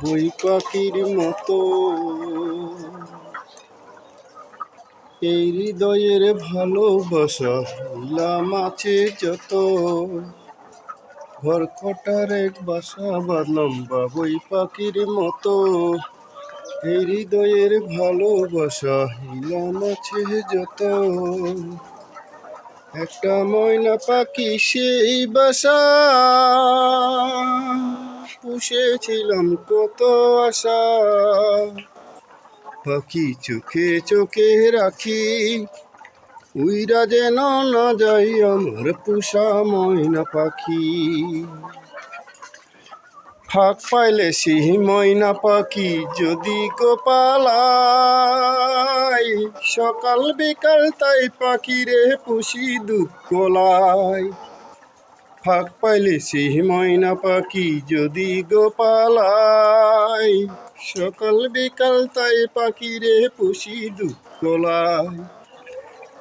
বই পাখির মতো এই হৃদয়ের ভালোবাসা নিলাম আছে যত, ঘর কটার এক বাসা বাঁধলাম বাবুই পাখির মতো। এই হৃদয়ের ভালোবাসা নিলাম আছে যত, একটা ময়না পাখি সেই বাসা পুষেছিলাম কত আশা। পাখি চোখে চোখে রাখি উইরা যেন না যাই আমার পোষা ময়না পাখি। ফাঁক পাইলে সেই ময়না পাখি যদি গোপালাই, সকাল বিকাল তাই পাখিরে পুষি দুঃখ লাই। ফাঁক পাইলে সেই ময়না পাখি যদি গোপালাই, সকাল বিকাল তাই পাখিরে পুষি দুঃখ লাই।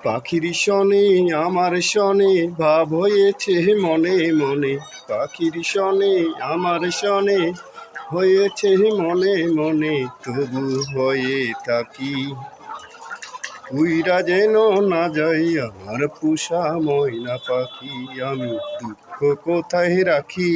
পাখির শনে আমার শনে ভাব হয়েছে মনে মনে, পাখির শনে আমার শনে হয়েছে মনে মনে, তবু হয়ে থাকি উইরা যেন না যাই আমার পোষা ময়না পাখি। আমি দুঃখ কোথায় রাখি।